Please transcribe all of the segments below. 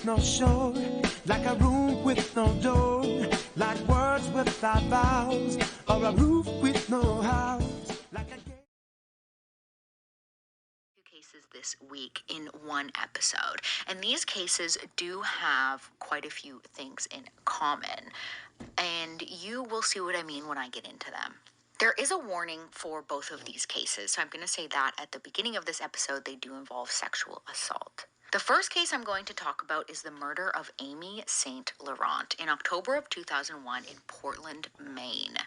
no shore, like a room with no door, like words without vowels, or a roof with no house, like a cases this week in one episode, and these cases do have quite a few things in common, and you will see what I mean when I get into them. There is a warning for both of these cases, so I'm going to say that at the beginning of this episode, they do involve sexual assault. The first case I'm going to talk about is the murder of Amy St. Laurent in October of 2001 in Portland, Maine.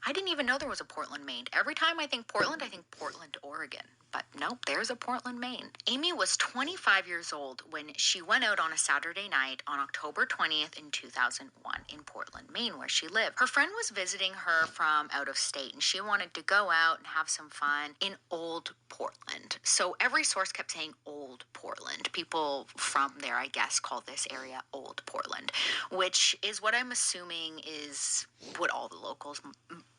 I didn't even know there was a Portland, Maine. Every time I think Portland, Oregon. But nope, there's a Portland, Maine. Amy was 25 years old when she went out on a Saturday night on October 20th in 2001 in Portland, Maine, where she lived. Her friend was visiting her from out of state, and she wanted to go out and have some fun in Old Portland. So every source kept saying Old Portland. People from there, I guess, call this area Old Portland, which is what I'm assuming is what all the locals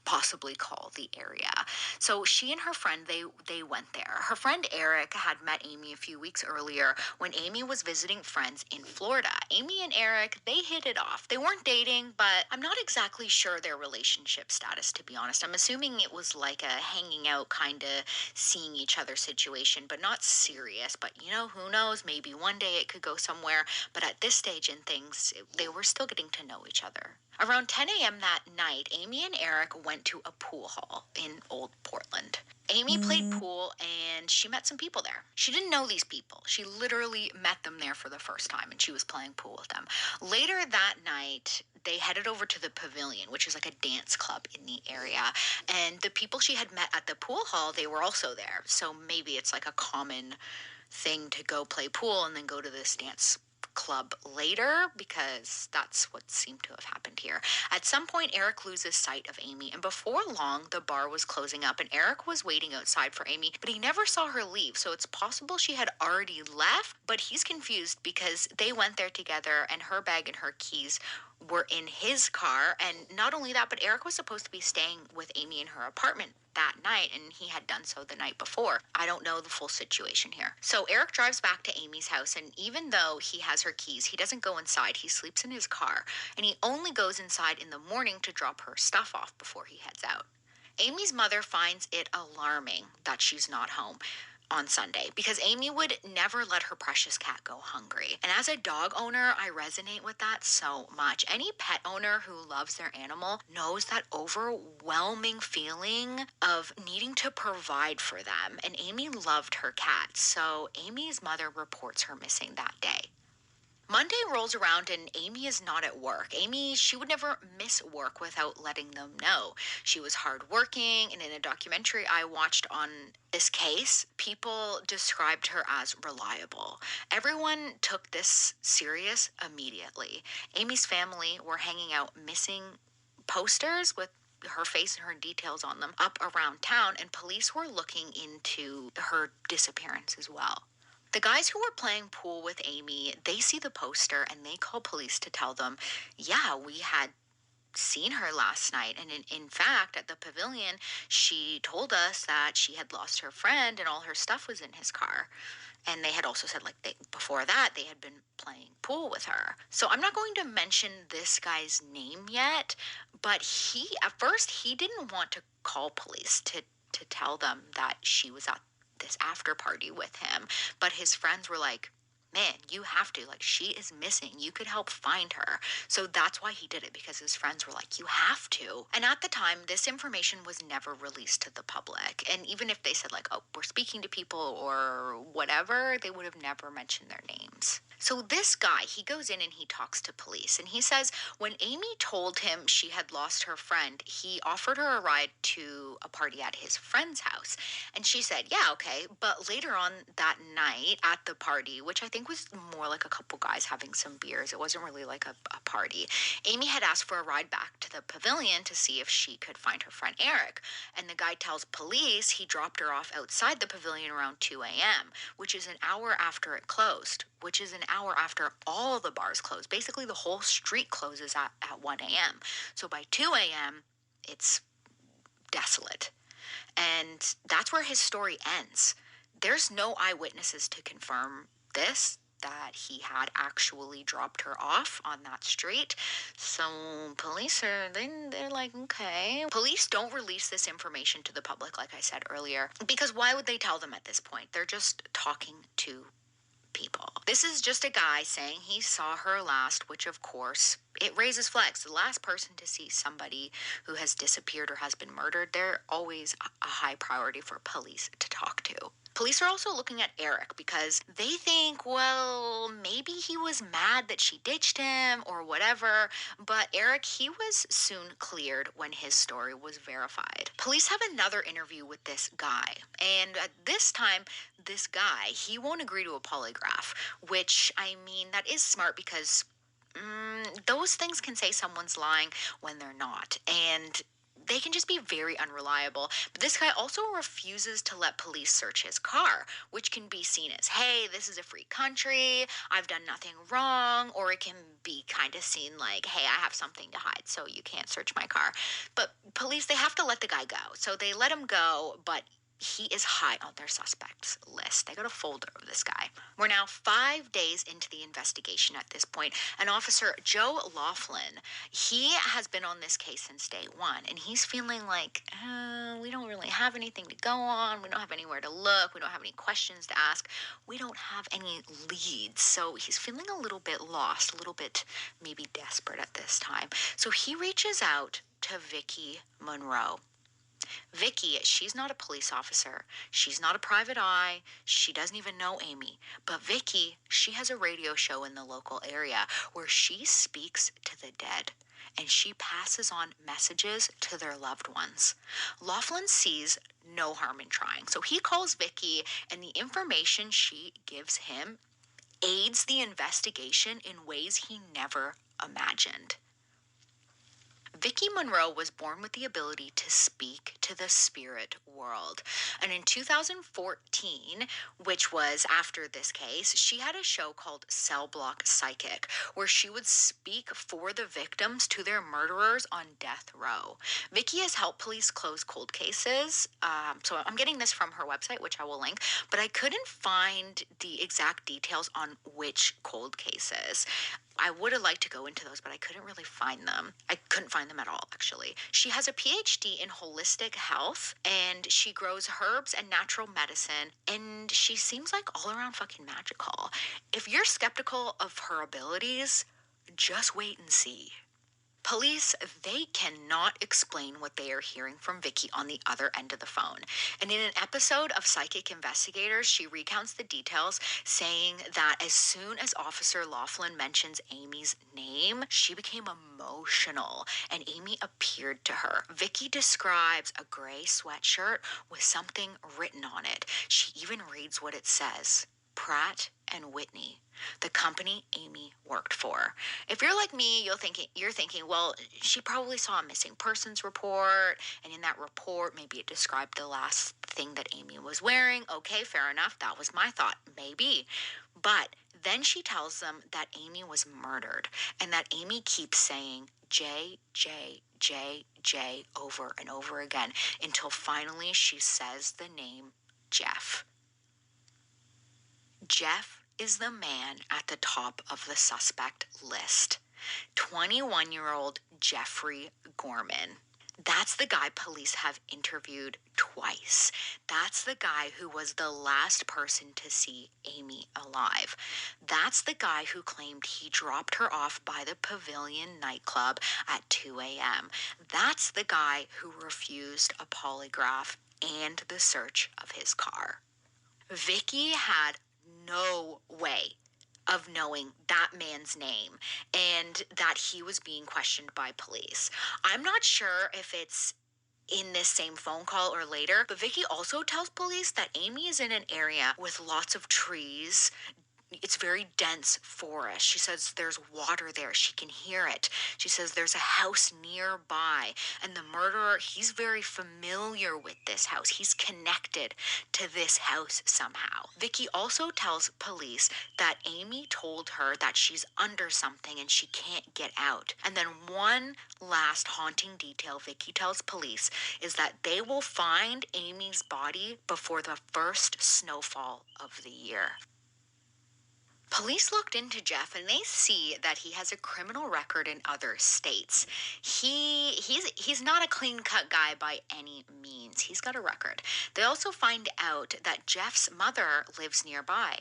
possibly call the area. So she and her friend, they went there. Her friend Eric had met Amy a few weeks earlier when Amy was visiting friends in Florida. Amy and Eric, they hit it off. They weren't dating, but I'm not exactly sure their relationship status, to be honest. I'm assuming it was like a hanging out, kind of seeing each other situation, but not serious. But you know, who knows? Maybe one day it could go somewhere. But at this stage in things, they were still getting to know each other. Around 10 a.m. that night, Amy and Eric went to a pool hall in Old Portland. Amy played pool and she met some people there. She didn't know these people. She literally met them there for the first time and she was playing pool with them. Later that night, they headed over to the Pavilion, which is like a dance club in the area. And the people she had met at the pool hall, they were also there. So maybe it's like a common thing to go play pool and then go to this dance club later, because that's what seemed to have happened here. At some point, Eric loses sight of Amy, and before long, the bar was closing up, and Eric was waiting outside for Amy, but he never saw her leave, so it's possible she had already left, but he's confused because they went there together, and her bag and her keys were in his car, and not only that, but Eric was supposed to be staying with Amy in her apartment that night, and he had done so the night before. I don't know the full situation here. So Eric drives back to Amy's house, and even though he has her keys, he doesn't go inside. He sleeps in his car, and he only goes inside in the morning to drop her stuff off before he heads out. Amy's mother finds it alarming that she's not home on Sunday because Amy would never let her precious cat go hungry. And as a dog owner, I resonate with that so much. Any pet owner who loves their animal knows that overwhelming feeling of needing to provide for them. And Amy loved her cat, so Amy's mother reports her missing that day. Monday rolls around and Amy is not at work. Amy, she would never miss work without letting them know. She was hardworking, and in a documentary I watched on this case, people described her as reliable. Everyone took this serious immediately. Amy's family were hanging out missing posters with her face and her details on them up around town, and police were looking into her disappearance as well. The guys who were playing pool with Amy, they see the poster and they call police to tell them, yeah, we had seen her last night. And in fact, at the Pavilion, she told us that she had lost her friend and all her stuff was in his car. And they had also said, like, before that, they had been playing pool with her. So I'm not going to mention this guy's name yet, but at first, he didn't want to call police to tell them that she was at this after party with him. But his friends were like, man, you have to, like, she is missing. You could help find her. So that's why he did it, because his friends were like, you have to. And at the time, this information was never released to the public. And even if they said, like, oh, we're speaking to people or whatever, they would have never mentioned their names. So this guy, he goes in and he talks to police. And he says when Amy told him she had lost her friend, he offered her a ride to a party at his friend's house. And she said, yeah, okay. But later on that night at the party, which I think was more like a couple guys having some beers, it wasn't really like a party, Amy had asked for a ride back to the Pavilion to see if she could find her friend Eric. And the guy tells police he dropped her off outside the Pavilion around 2 a.m., which is an hour after it closed, which is an hour after all the bars close. Basically, the whole street closes at 1 a.m. So by 2 a.m., it's desolate. And that's where his story ends. There's no eyewitnesses to confirm this. that he had actually dropped her off on that street. So police they're like, okay. Police don't release this information to the public, like I said earlier, because why would they tell them at this point? They're just talking to people. This is just a guy saying he saw her last, which of course it raises flags. The last person to see somebody who has disappeared or has been murdered, they're always a high priority for police to talk to. Police are also looking at Eric because they think, well, maybe he was mad that she ditched him or whatever, but Eric, he was soon cleared when his story was verified. Police have another interview with this guy, and at this time, this guy, he won't agree to a polygraph, which, I mean, that is smart because those things can say someone's lying when they're not, and they can just be very unreliable. But this guy also refuses to let police search his car, which can be seen as, hey, this is a free country, I've done nothing wrong, or it can be kind of seen like, hey, I have something to hide, so you can't search my car. But police, they have to let the guy go. So they let him go, but he is high on their suspects list. They got a folder of this guy. We're now 5 days into the investigation at this point, and Officer Joe Laughlin, he has been on this case since day one, and he's feeling like, we don't really have anything to go on, we don't have anywhere to look, we don't have any questions to ask, we don't have any leads, so he's feeling a little bit lost, a little bit maybe desperate at this time. So he reaches out to Vicky Monroe. Vicky, she's not a police officer. She's not a private eye. She doesn't even know Amy. But Vicky, she has a radio show in the local area where she speaks to the dead and she passes on messages to their loved ones. Laughlin sees no harm in trying. So he calls Vicky, and the information she gives him aids the investigation in ways he never imagined. Vicky Monroe was born with the ability to speak to the spirit world. And in 2014, which was after this case, she had a show called Cell Block Psychic, where she would speak for the victims to their murderers on death row. Vicky has helped police close cold cases. So I'm getting this from her website, which I will link, but I couldn't find the exact details on which cold cases. I would have liked to go into those, but I couldn't really find them. I couldn't find them at all, actually. She has a PhD in holistic health, and she grows herbs and natural medicine, and she seems like all around fucking magical. If you're skeptical of her abilities, just wait and see. Police, they cannot explain what they are hearing from Vicky on the other end of the phone. And in an episode of Psychic Investigators, she recounts the details, saying that as soon as Officer Laughlin mentions Amy's name, she became emotional and Amy appeared to her. Vicky describes a gray sweatshirt with something written on it. She even reads what it says. Pratt and Whitney, the company Amy worked for. If you're like me, you're thinking, well, she probably saw a missing persons report, and in that report, maybe it described the last thing that Amy was wearing. Okay, fair enough. That was my thought. Maybe. But then she tells them that Amy was murdered, and that Amy keeps saying J, J, J, J over and over again until finally she says the name Jeff. Jeff is the man at the top of the suspect list. 21-year-old Jeffrey Gorman. That's the guy police have interviewed twice. That's the guy who was the last person to see Amy alive. That's the guy who claimed he dropped her off by the Pavilion nightclub at 2 a.m. That's the guy who refused a polygraph and the search of his car. Vicky had no way of knowing that man's name and that he was being questioned by police. I'm not sure if it's in this same phone call or later, but Vicky also tells police that Amy is in an area with lots of trees. It's very dense forest. She says there's water there. She can hear it. She says there's a house nearby. And the murderer, he's very familiar with this house. He's connected to this house somehow. Vicky also tells police that Amy told her that she's under something and she can't get out. And then one last haunting detail Vicky tells police is that they will find Amy's body before the first snowfall of the year. Police looked into Jeff and they see that he has a criminal record in other states. He's not a clean-cut guy by any means. He's got a record. They also find out that Jeff's mother lives nearby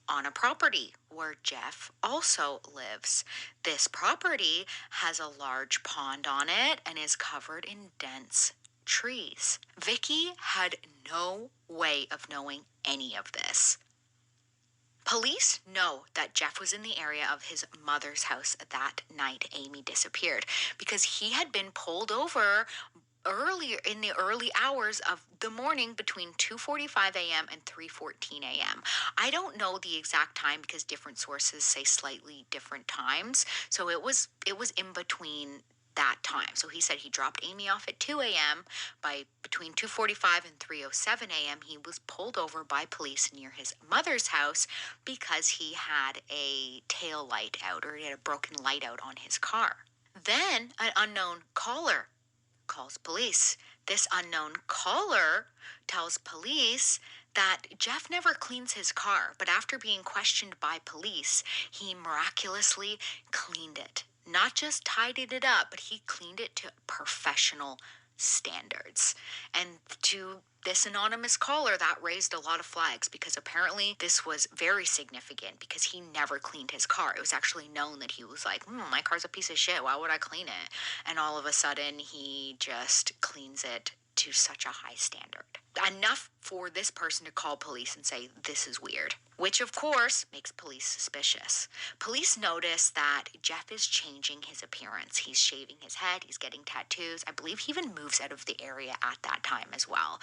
on a property where Jeff also lives. This property has a large pond on it and is covered in dense trees. Vicky had no way of knowing any of this. Police know that Jeff was in the area of his mother's house that night Amy disappeared because he had been pulled over earlier in the early hours of the morning between 2:45 a.m. and 3:14 a.m. I don't know the exact time because different sources say slightly different times. So it was in between that time. So he said he dropped Amy off at 2 a.m. By between 2:45 and 3:07 a.m. he was pulled over by police near his mother's house because he had a tail light out, or he had a broken light out on his car. Then an unknown caller calls police. This unknown caller tells police that Jeff never cleans his car, but after being questioned by police, he miraculously cleaned it. Not just tidied it up, but he cleaned it to professional standards. And to this anonymous caller, that raised a lot of flags because apparently this was very significant because he never cleaned his car. It was actually known that he was like, my car's a piece of shit. Why would I clean it? And all of a sudden, he just cleans it to such a high standard. Enough for this person to call police and say, this is weird. Which, of course, makes police suspicious. Police notice that Jeff is changing his appearance. He's shaving his head. He's getting tattoos. I believe he even moves out of the area at that time as well.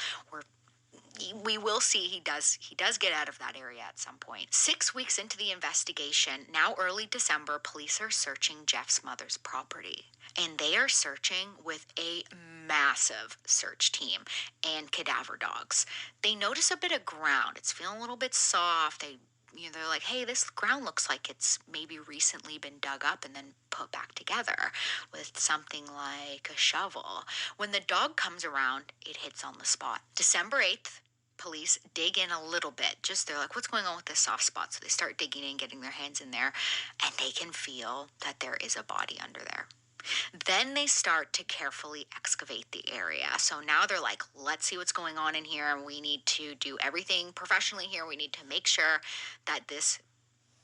We will see he does get out of that area at some point. 6 weeks into the investigation, now early December, police are searching Jeff's mother's property. And they are searching with a massive search team and cadaver dogs. They notice a bit of ground. It's feeling a little bit soft. They're like, hey, this ground looks like it's maybe recently been dug up and then put back together with something like a shovel. When the dog comes around, it hits on the spot. December 8th, police dig in a little bit. They're like, what's going on with this soft spot? So they start digging in, getting their hands in there, and they can feel that there is a body under there. Then they start to carefully excavate the area. So now they're like, let's see what's going on in here. And we need to do everything professionally here. We need to make sure that this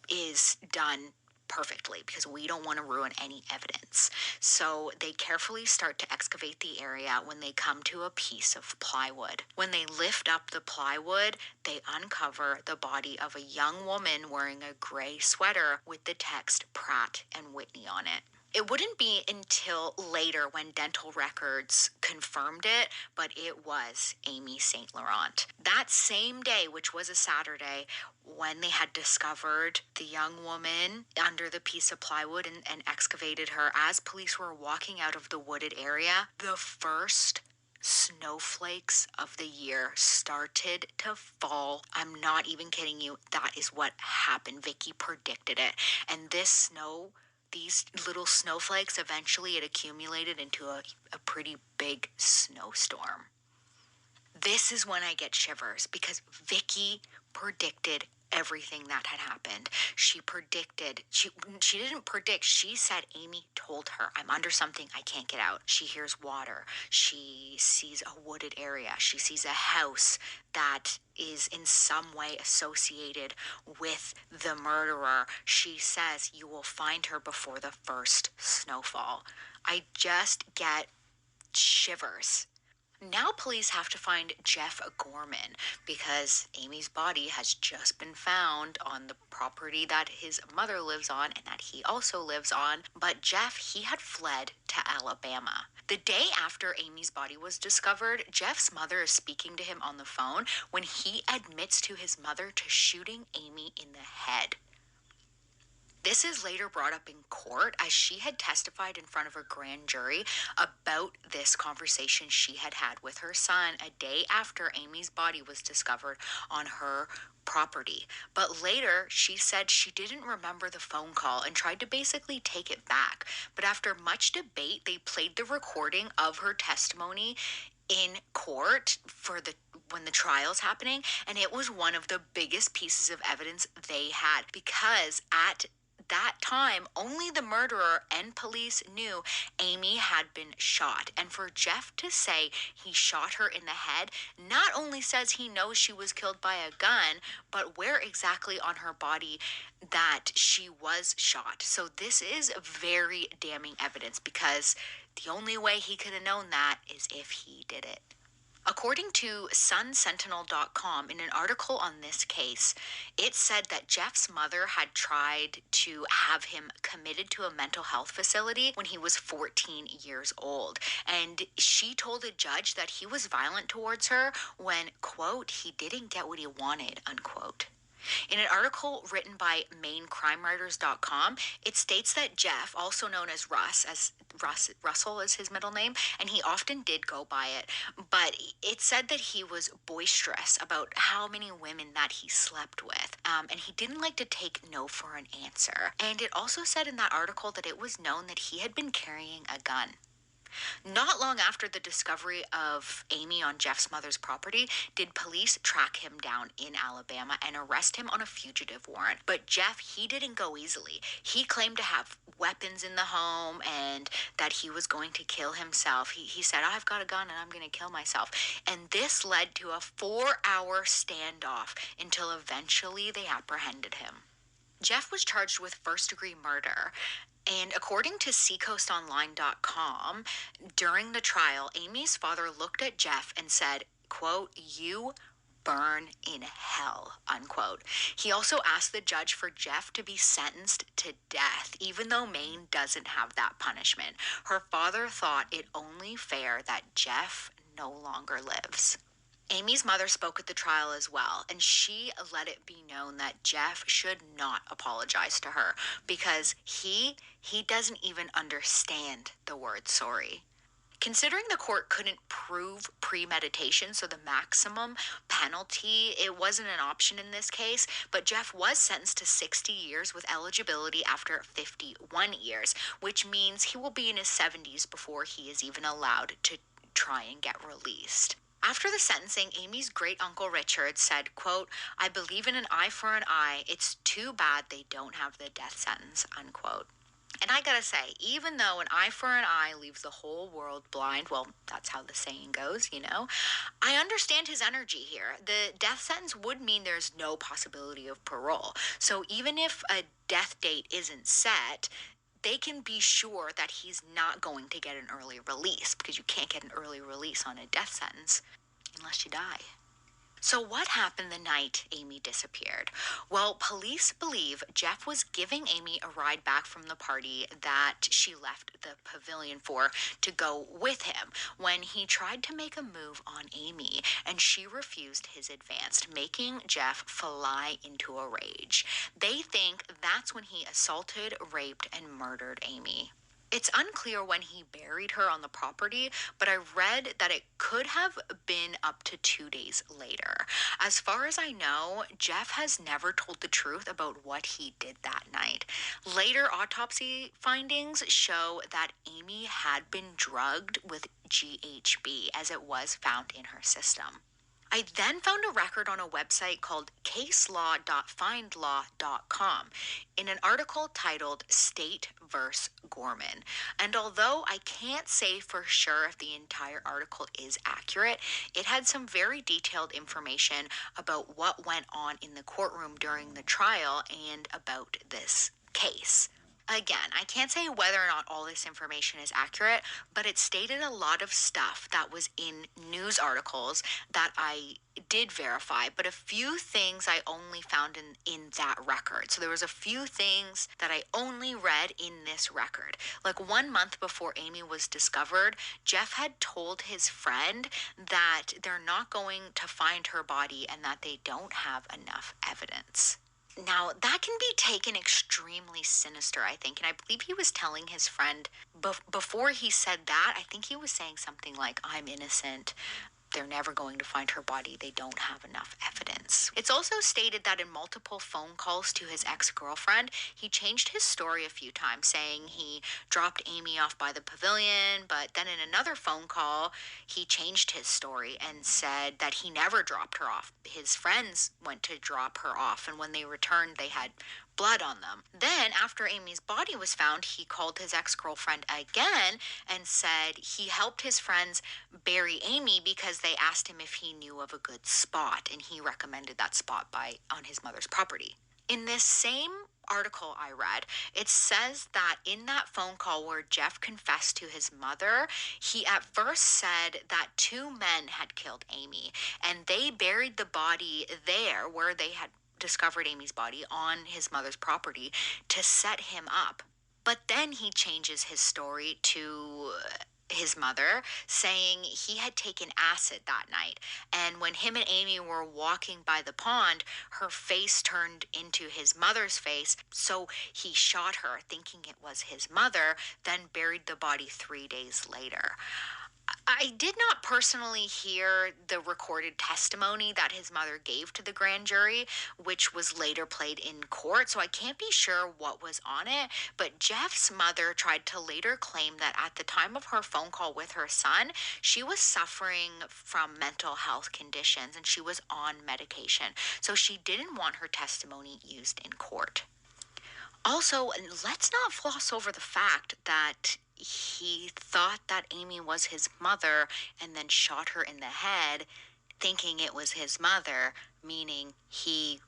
is done perfectly because we don't want to ruin any evidence. So they carefully start to excavate the area when they come to a piece of plywood. When they lift up the plywood, they uncover the body of a young woman wearing a gray sweater with the text Pratt and Whitney on it. It wouldn't be until later when dental records confirmed it, but it was Amy St. Laurent. That same day, which was a Saturday, when they had discovered the young woman under the piece of plywood and excavated her, as police were walking out of the wooded area, the first snowflakes of the year started to fall. I'm not even kidding you. That is what happened. Vicky predicted it. And these little snowflakes, eventually it accumulated into a pretty big snowstorm. This is when I get shivers because Vicky predicted everything that had happened. She didn't predict, she said Amy told her, I'm under something, I can't get out. She hears water. She sees a wooded area. She sees a house that is in some way associated with the murderer. She says you will find her before the first snowfall. I just get shivers. Now police have to find Jeff Gorman because Amy's body has just been found on the property that his mother lives on and that he also lives on. But Jeff, he had fled to Alabama. The day after Amy's body was discovered, Jeff's mother is speaking to him on the phone when he admits to his mother to shooting Amy in the head. This is later brought up in court as she had testified in front of a grand jury about this conversation she had had with her son a day after Amy's body was discovered on her property. But later, she said she didn't remember the phone call and tried to basically take it back. But after much debate, they played the recording of her testimony in court for the when the trial's happening, and it was one of the biggest pieces of evidence they had, because at that time, only the murderer and police knew Amy had been shot. And for Jeff to say he shot her in the head not only says he knows she was killed by a gun, but where exactly on her body that she was shot. So this is very damning evidence, because the only way he could have known that is if he did it. According to SunSentinel.com, in an article on this case, it said that Jeff's mother had tried to have him committed to a mental health facility when he was 14 years old. And she told a judge that he was violent towards her when, quote, he didn't get what he wanted, unquote. In an article written by MainCrimeWriters.com, it states that Jeff, also known as Russell is his middle name, and he often did go by it, but it said that he was boisterous about how many women that he slept with, and he didn't like to take no for an answer. And it also said in that article that it was known that he had been carrying a gun. Not long after the discovery of Amy on Jeff's mother's property, did police track him down in Alabama and arrest him on a fugitive warrant. But Jeff, he didn't go easily. He claimed to have weapons in the home and that he was going to kill himself. He said, I've got a gun and I'm going to kill myself. And this led to a 4-hour standoff until eventually they apprehended him. Jeff was charged with first-degree murder. And according to SeaCoastOnline.com, during the trial, Amy's father looked at Jeff and said, quote, you burn in hell, unquote. He also asked the judge for Jeff to be sentenced to death, even though Maine doesn't have that punishment. Her father thought it only fair that Jeff no longer lives. Amy's mother spoke at the trial as well, and she let it be known that Jeff should not apologize to her because he doesn't even understand the word sorry. Considering the court couldn't prove premeditation, so the maximum penalty, it wasn't an option in this case, but Jeff was sentenced to 60 years with eligibility after 51 years, which means he will be in his 70s before he is even allowed to try and get released. After the sentencing, Amy's great-uncle Richard said, quote, I believe in an eye for an eye. It's too bad they don't have the death sentence, unquote. And I gotta say, even though an eye for an eye leaves the whole world blind, well, that's how the saying goes, you know, I understand his energy here. The death sentence would mean there's no possibility of parole. So even if a death date isn't set, they can be sure that he's not going to get an early release, because you can't get an early release on a death sentence unless you die. So what happened the night Amy disappeared? Well, police believe Jeff was giving Amy a ride back from the party that she left the pavilion for to go with him when he tried to make a move on Amy, and she refused his advance, making Jeff fly into a rage. They think that's when he assaulted, raped, and murdered Amy. It's unclear when he buried her on the property, but I read that it could have been up to 2 days later. As far as I know, Jeff has never told the truth about what he did that night. Later autopsy findings show that Amy had been drugged with GHB, as it was found in her system. I then found a record on a website called caselaw.findlaw.com in an article titled State vs. Gorman. And although I can't say for sure if the entire article is accurate, it had some very detailed information about what went on in the courtroom during the trial and about this case. Again, I can't say whether or not all this information is accurate, but it stated a lot of stuff that was in news articles that I did verify, but a few things I only found in that record. So there was a few things that I only read in this record. Like 1 month before Amy was discovered, Jeff had told his friend that they're not going to find her body and that they don't have enough evidence. Now, that can be taken extremely sinister, I think, and I believe he was telling his friend before he said that, I think he was saying something like, I'm innocent, they're never going to find her body. They don't have enough evidence. It's also stated that in multiple phone calls to his ex-girlfriend, he changed his story a few times, saying he dropped Amy off by the pavilion, but then in another phone call, he changed his story and said that he never dropped her off. His friends went to drop her off, and when they returned, they had blood on them. Then, after Amy's body was found, he called his ex-girlfriend again and said he helped his friends bury Amy because they asked him if he knew of a good spot, and he recommended that spot on his mother's property. In this same article I read, it says that in that phone call where Jeff confessed to his mother, he at first said that two men had killed Amy, and they buried the body there where they had discovered Amy's body on his mother's property to set him up. But then he changes his story to his mother, saying he had taken acid that night, and when him and Amy were walking by the pond, her face turned into his mother's face, so he shot her thinking it was his mother, then buried the body 3 days later. I did not personally hear the recorded testimony that his mother gave to the grand jury, which was later played in court, so I can't be sure what was on it, but Jeff's mother tried to later claim that at the time of her phone call with her son, she was suffering from mental health conditions and she was on medication, so she didn't want her testimony used in court. Also, let's not gloss over the fact that he thought that Amy was his mother and then shot her in the head, thinking it was his mother, meaning he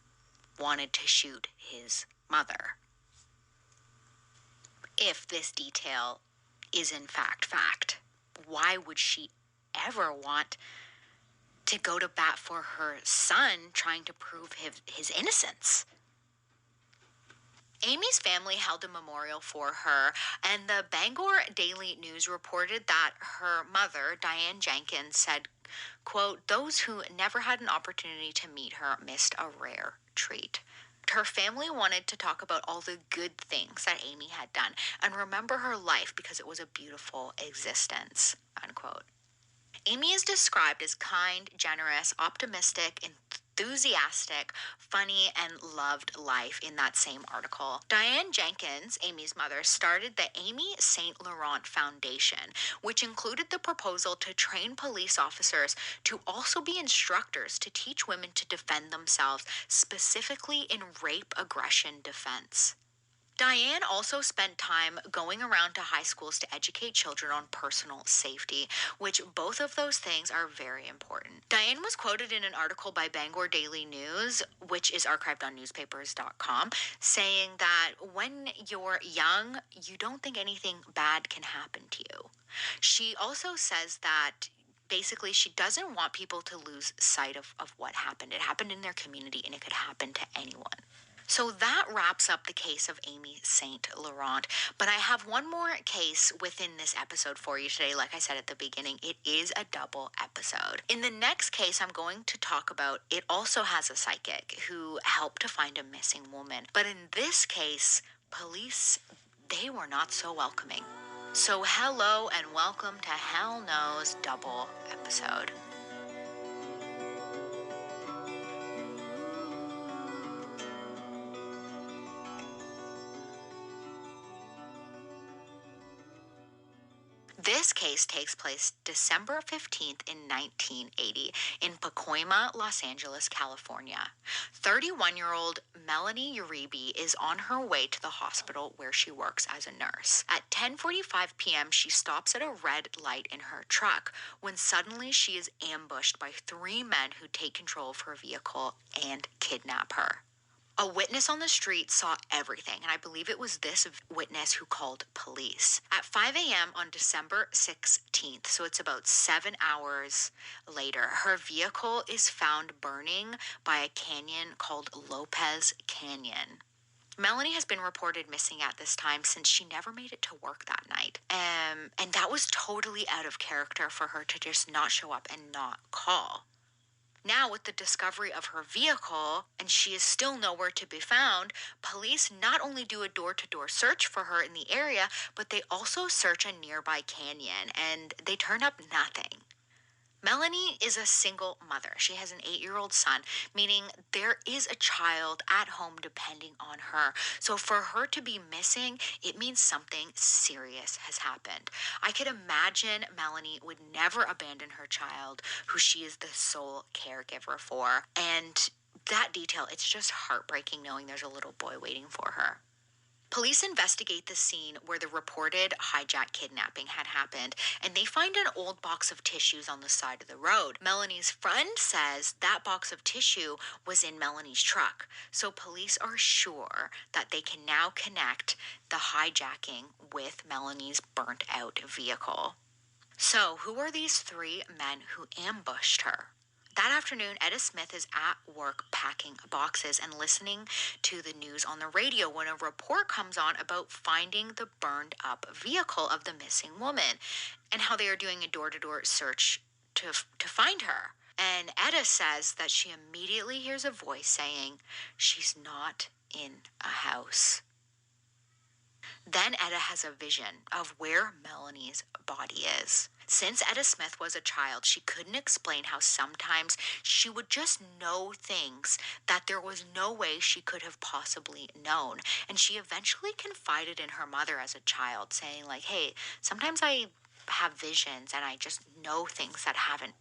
wanted to shoot his mother. If this detail is in fact, why would she ever want to go to bat for her son trying to prove his innocence? Amy's family held a memorial for her, and the Bangor Daily News reported that her mother, Diane Jenkins, said, quote, "Those who never had an opportunity to meet her missed a rare treat." Her family wanted to talk about all the good things that Amy had done and remember her life because it was a beautiful existence, unquote. Amy is described as kind, generous, optimistic, enthusiastic, funny, and loved life in that same article. Diane Jenkins, Amy's mother, started the Amy St. Laurent Foundation, which included the proposal to train police officers to also be instructors to teach women to defend themselves, specifically in rape aggression defense. Diane also spent time going around to high schools to educate children on personal safety, which both of those things are very important. Diane was quoted in an article by Bangor Daily News, which is archived on newspapers.com, saying that when you're young, you don't think anything bad can happen to you. She also says that basically she doesn't want people to lose sight of what happened. It happened in their community and it could happen to anyone. So that wraps up the case of Amy St. Laurent. But I have one more case within this episode for you today. Like I said at the beginning, it is a double episode. In the next case I'm going to talk about, it also has a psychic who helped to find a missing woman. But in this case, police, they were not so welcoming. So hello and welcome to Hell Knows double episode. This case takes place December 15th in 1980 in Pacoima, Los Angeles, California. 31-year-old Melanie Uribe is on her way to the hospital where she works as a nurse. At 10:45 p.m., she stops at a red light in her truck when suddenly she is ambushed by 3 men who take control of her vehicle and kidnap her. A witness on the street saw everything, and I believe it was this witness who called police. At 5 a.m. on December 16th, so it's about 7 hours later, her vehicle is found burning by a canyon called Lopez Canyon. Melanie has been reported missing at this time since she never made it to work that night. And that was totally out of character for her to just not show up and not call. Now, with the discovery of her vehicle, and she is still nowhere to be found, police not only do a door-to-door search for her in the area, but they also search a nearby canyon, and they turn up nothing. Melanie is a single mother. She has an 8-year-old son, meaning there is a child at home depending on her. So for her to be missing, it means something serious has happened. I could imagine Melanie would never abandon her child, who she is the sole caregiver for. And that detail, it's just heartbreaking knowing there's a little boy waiting for her. Police investigate the scene where the reported hijack kidnapping had happened, and they find an old box of tissues on the side of the road. Melanie's friend says that box of tissue was in Melanie's truck, so police are sure that they can now connect the hijacking with Melanie's burnt out vehicle. So, who are these 3 men who ambushed her? That afternoon, Etta Smith is at work packing boxes and listening to the news on the radio when a report comes on about finding the burned up vehicle of the missing woman and how they are doing a door-to-door search to find her. And Etta says that she immediately hears a voice saying, "She's not in a house." Then Etta has a vision of where Melanie's body is. Since Etta Smith was a child, she couldn't explain how sometimes she would just know things that there was no way she could have possibly known. And she eventually confided in her mother as a child, saying like, "Hey, sometimes I have visions and I just know things that haven't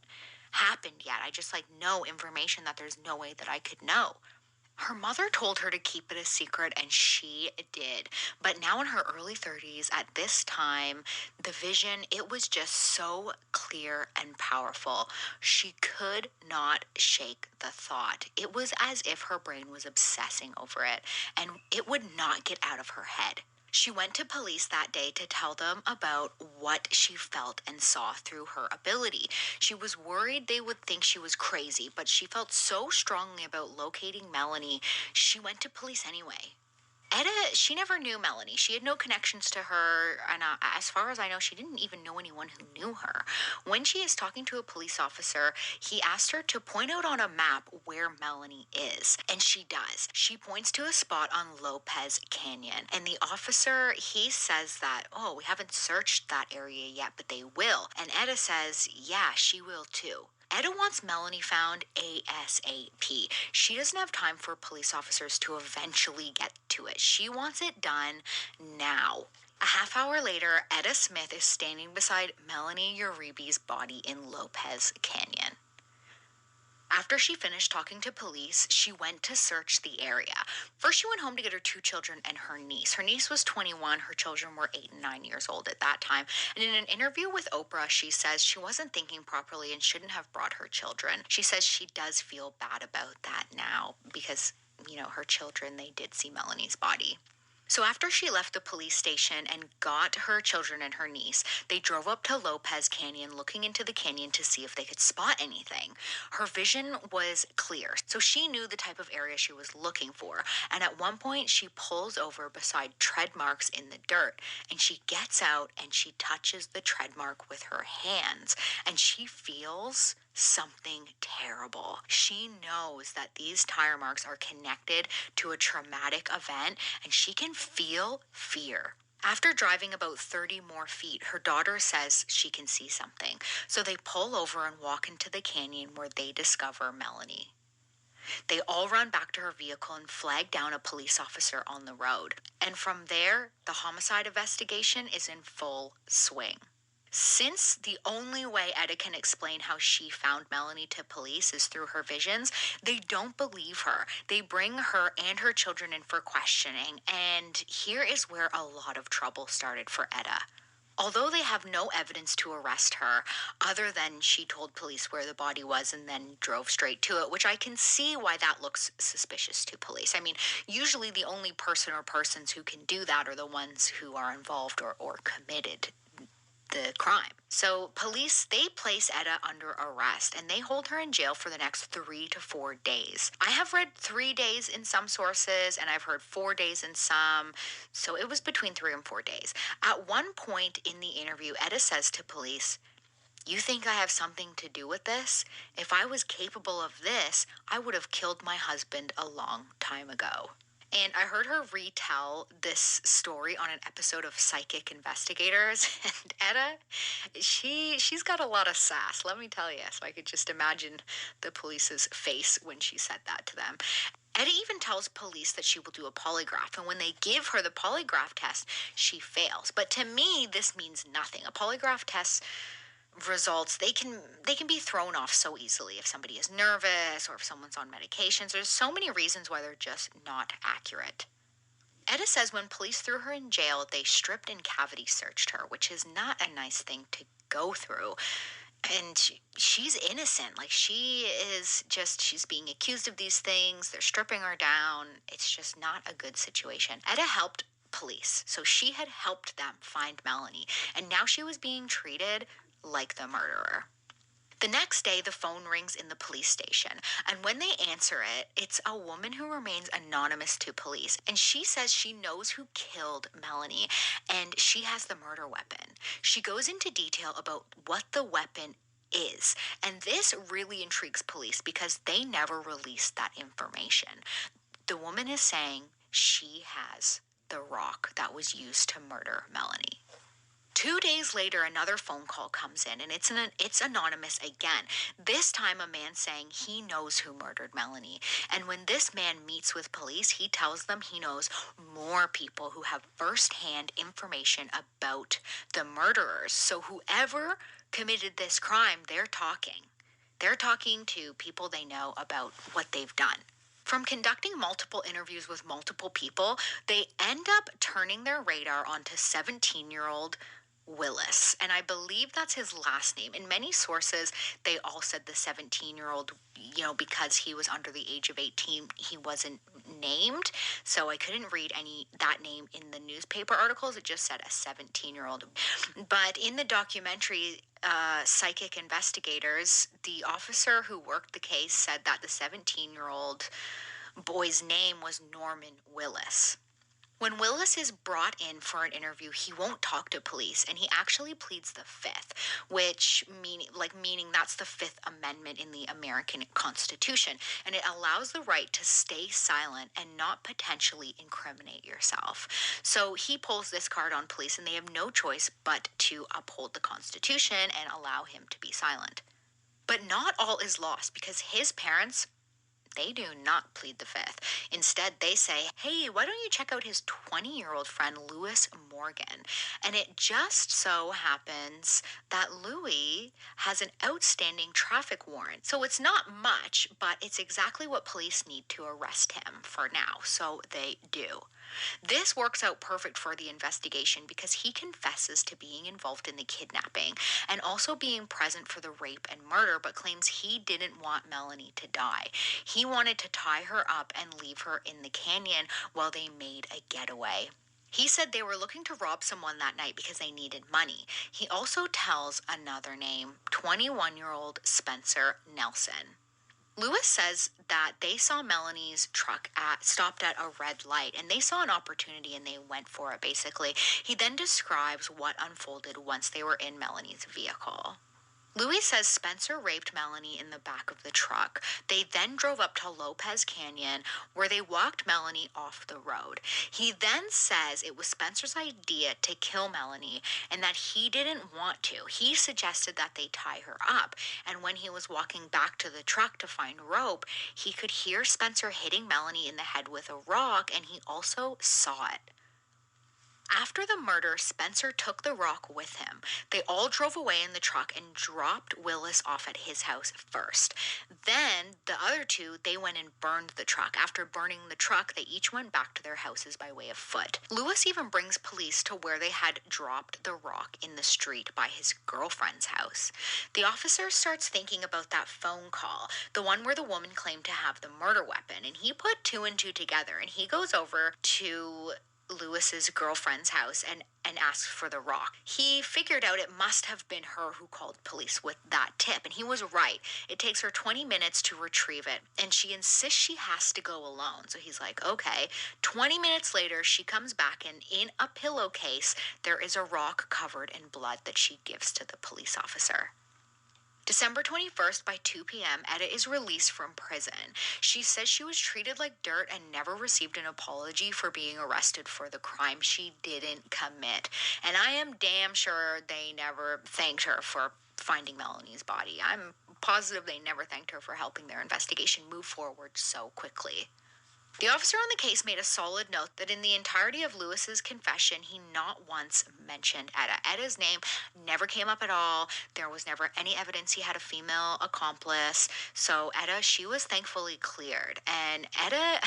happened yet. I just know information that there's no way that I could know." Her mother told her to keep it a secret, and she did. But now in her early 30s, at this time, the vision, it was just so clear and powerful. She could not shake the thought. It was as if her brain was obsessing over it, and it would not get out of her head. She went to police that day to tell them about what she felt and saw through her ability. She was worried they would think she was crazy, but she felt so strongly about locating Melanie, she went to police anyway. Etta, she never knew Melanie. She had no connections to her, and as far as I know, she didn't even know anyone who knew her. When she is talking to a police officer, he asked her to point out on a map where Melanie is, and she does. She points to a spot on Lopez Canyon, and the officer, he says that, "Oh, we haven't searched that area yet, but they will." And Etta says, "Yeah, she will too." Etta wants Melanie found ASAP. She doesn't have time for police officers to eventually get to it. She wants it done now. A half hour later, Etta Smith is standing beside Melanie Uribe's body in Lopez Canyon. After she finished talking to police, she went to search the area. First, she went home to get her 2 children and her niece. Her niece was 21. Her children were 8 and 9 years old at that time. And in an interview with Oprah, she says she wasn't thinking properly and shouldn't have brought her children. She says she does feel bad about that now because, her children, they did see Melanie's body. So after she left the police station and got her children and her niece, they drove up to Lopez Canyon looking into the canyon to see if they could spot anything. Her vision was clear, so she knew the type of area she was looking for. And at one point, she pulls over beside tread marks in the dirt, and she gets out and she touches the tread mark with her hands, and she feels something terrible. She knows that these tire marks are connected to a traumatic event, and she can feel fear. After driving about 30 more feet, her daughter says she can see something. So they pull over and walk into the canyon where they discover Melanie. They all run back to her vehicle and flag down a police officer on the road. And from there, the homicide investigation is in full swing. Since the only way Etta can explain how she found Melanie to police is through her visions, they don't believe her. They bring her and her children in for questioning, and here is where a lot of trouble started for Etta. Although they have no evidence to arrest her, other than she told police where the body was and then drove straight to it, which I can see why that looks suspicious to police. I mean, usually the only person or persons who can do that are the ones who are involved or committed the crime. So police, they place Etta under arrest and they hold her in jail for the next 3 to 4 days. I have read 3 days in some sources and I've heard 4 days in some, so it was between 3 and 4 days. At one point in the interview, Etta says to police, "You think I have something to do with this? If I was capable of this, I would have killed my husband a long time ago." And I heard her retell this story on an episode of Psychic Investigators. And Etta, she's got a lot of sass, let me tell you. So I could just imagine the police's face when she said that to them. Etta even tells police that she will do a polygraph, and when they give her the polygraph test, she fails. But to me, this means nothing. A polygraph test results, they can be thrown off so easily if somebody is nervous or if someone's on medications. There's so many reasons why they're just not accurate. Etta says when police threw her in jail, they stripped and cavity searched her, which is not a nice thing to go through. And she's innocent. Like, she's being accused of these things. They're stripping her down. It's just not a good situation. Etta helped police, so she had helped them find Melanie, and now she was being treated like the murderer. The next day, the phone rings in the police station, and when they answer it, it's a woman who remains anonymous to police, and she says she knows who killed Melanie, and she has the murder weapon. She goes into detail about what the weapon is, and this really intrigues police because they never released that information. The woman is saying she has the rock that was used to murder Melanie. 2 days later, another phone call comes in, and it's anonymous again. This time, a man saying he knows who murdered Melanie. And when this man meets with police, he tells them he knows more people who have firsthand information about the murderers. So whoever committed this crime, they're talking. They're talking to people they know about what they've done. From conducting multiple interviews with multiple people, they end up turning their radar onto 17-year-old Willis, and I believe that's his last name. In many sources, they all said the 17-year-old, because he was under the age of 18, he wasn't named, so I couldn't read that name in the newspaper articles. It just said a 17-year-old. But in the documentary, Psychic Investigators, the officer who worked the case said that the 17-year-old boy's name was Norman Willis. When Willis is brought in for an interview, he won't talk to police, and he actually pleads the Fifth, meaning that's the Fifth Amendment in the American Constitution, and it allows the right to stay silent and not potentially incriminate yourself. So he pulls this card on police, and they have no choice but to uphold the Constitution and allow him to be silent. But not all is lost, because his parents, they do not plead the Fifth. Instead, they say, hey, why don't you check out his 20-year-old friend, Louis Morgan? And it just so happens that Louis has an outstanding traffic warrant. So it's not much, but it's exactly what police need to arrest him for now. So they do. This works out perfect for the investigation because he confesses to being involved in the kidnapping and also being present for the rape and murder, but claims he didn't want Melanie to die. He wanted to tie her up and leave her in the canyon while they made a getaway. He said they were looking to rob someone that night because they needed money. He also tells another name, 21-year-old Spencer Nelson. Lewis says that they saw Melanie's truck stopped at a red light, and they saw an opportunity and they went for it, basically. He then describes what unfolded once they were in Melanie's vehicle. Louis says Spencer raped Melanie in the back of the truck. They then drove up to Lopez Canyon, where they walked Melanie off the road. He then says it was Spencer's idea to kill Melanie and that he didn't want to. He suggested that they tie her up, and when he was walking back to the truck to find rope, he could hear Spencer hitting Melanie in the head with a rock, and he also saw it. After the murder, Spencer took the rock with him. They all drove away in the truck and dropped Willis off at his house first. Then, the other two, they went and burned the truck. After burning the truck, they each went back to their houses by way of foot. Lewis even brings police to where they had dropped the rock in the street by his girlfriend's house. The officer starts thinking about that phone call, the one where the woman claimed to have the murder weapon, and he put two and two together, and he goes over to Lewis's girlfriend's house and asked for the rock. He figured out it must have been her who called police with that tip, and he was right. It takes her 20 minutes to retrieve it, and she insists she has to go alone. So he's like, okay. 20 minutes later, she comes back, and in a pillowcase, there is a rock covered in blood that she gives to the police officer. December 21st by 2 p.m., Etta is released from prison. She says she was treated like dirt and never received an apology for being arrested for the crime she didn't commit. And I am damn sure they never thanked her for finding Melanie's body. I'm positive they never thanked her for helping their investigation move forward so quickly. The officer on the case made a solid note that in the entirety of Lewis's confession, he not once mentioned Etta. Etta's name never came up at all. There was never any evidence he had a female accomplice. So Etta, she was thankfully cleared. And Etta,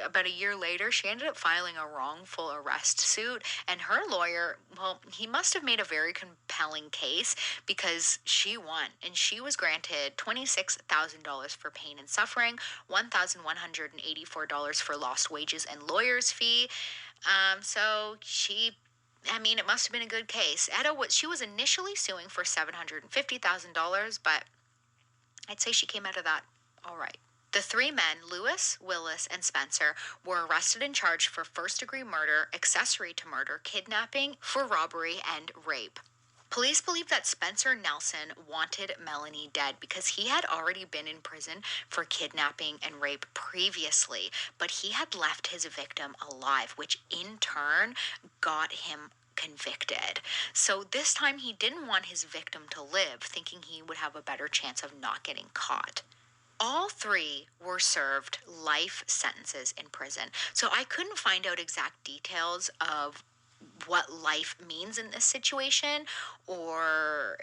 about a year later, she ended up filing a wrongful arrest suit. And her lawyer, well, he must have made a very compelling case because she won. And she was granted $26,000 for pain and suffering, $1,184 for lost wages and lawyer's fee. So it must have been a good case. She was initially suing for $750,000, but I'd say she came out of that all right. The three men, Lewis, Willis, and Spencer, were arrested and charged for first-degree murder, accessory to murder, kidnapping, for robbery, and rape. Police believe that Spencer Nelson wanted Melanie dead because he had already been in prison for kidnapping and rape previously, but he had left his victim alive, which in turn got him convicted. So this time he didn't want his victim to live, thinking he would have a better chance of not getting caught. All three were served life sentences in prison, so I couldn't find out exact details of what life means in this situation, or,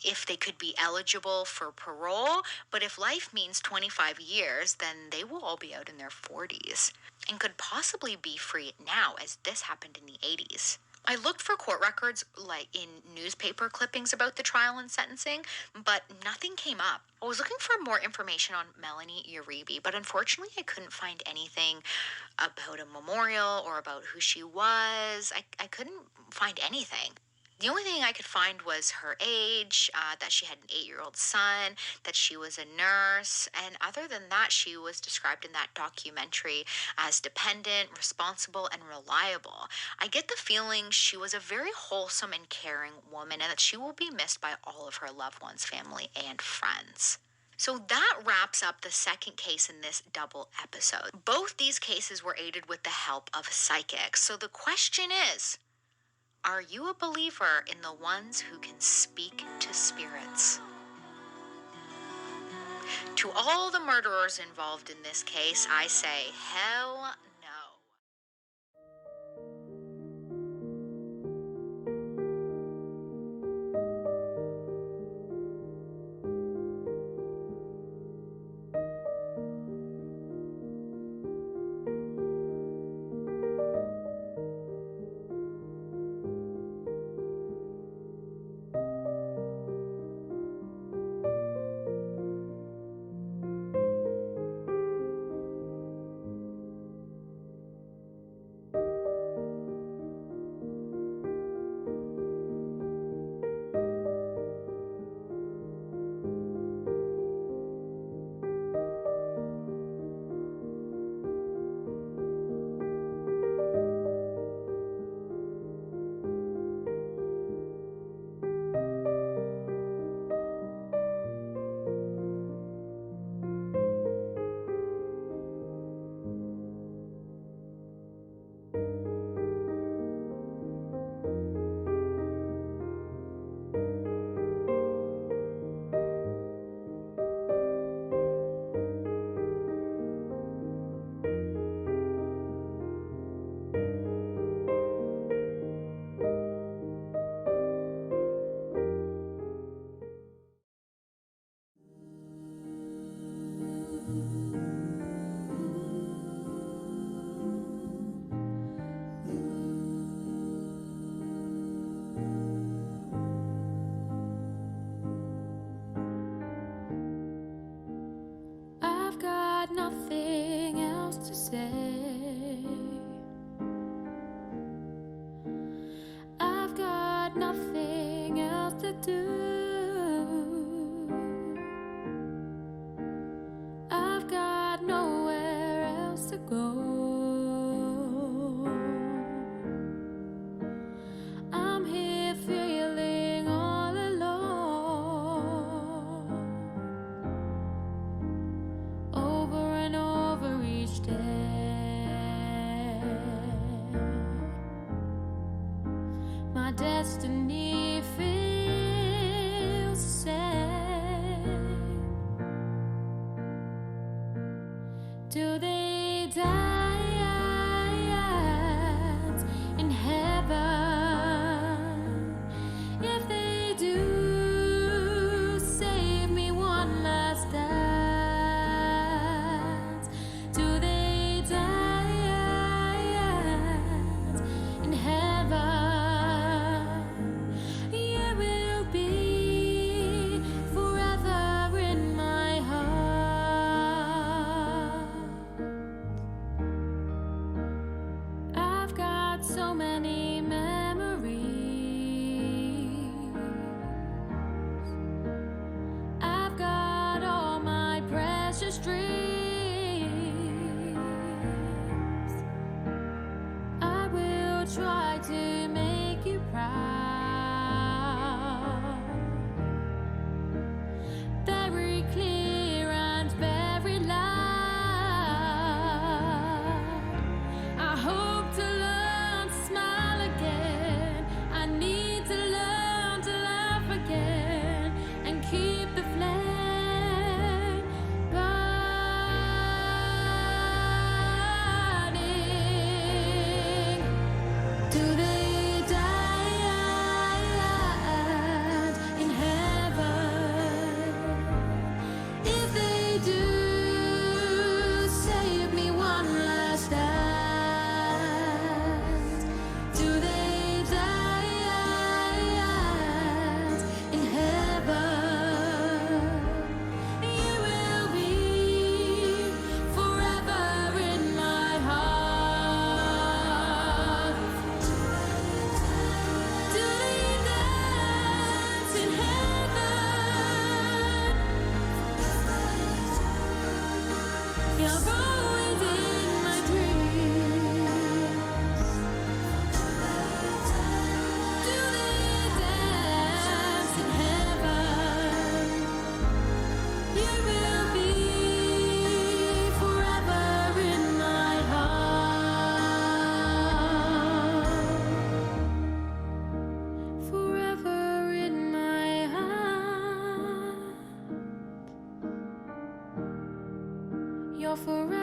if they could be eligible for parole. But if life means 25 years, then they will all be out in their 40s and could possibly be free now, as this happened in the 80s. I looked for court records, like in newspaper clippings about the trial and sentencing, but nothing came up. I was looking for more information on Melanie Uribe, but unfortunately I couldn't find anything about a memorial or about who she was. I couldn't find anything. The only thing I could find was her age, that she had an 8-year-old son, that she was a nurse, and other than that, she was described in that documentary as dependent, responsible, and reliable. I get the feeling she was a very wholesome and caring woman, and that she will be missed by all of her loved ones, family, and friends. So that wraps up the second case in this double episode. Both these cases were aided with the help of psychics. So the question is, are you a believer in the ones who can speak to spirits? To all the murderers involved in this case, I say, hell no. very clear and very loud. I hope to learn to smile again. I need to learn to laugh again and keep the flame burning. Do they die in heaven? If they do, save me one last dance. Do they die in heaven? You will be forever in my heart. Do they dance in heaven? You're always in my dreams. Do they dance in heaven? You will be forever in my heart. Forever in my heart. You're forever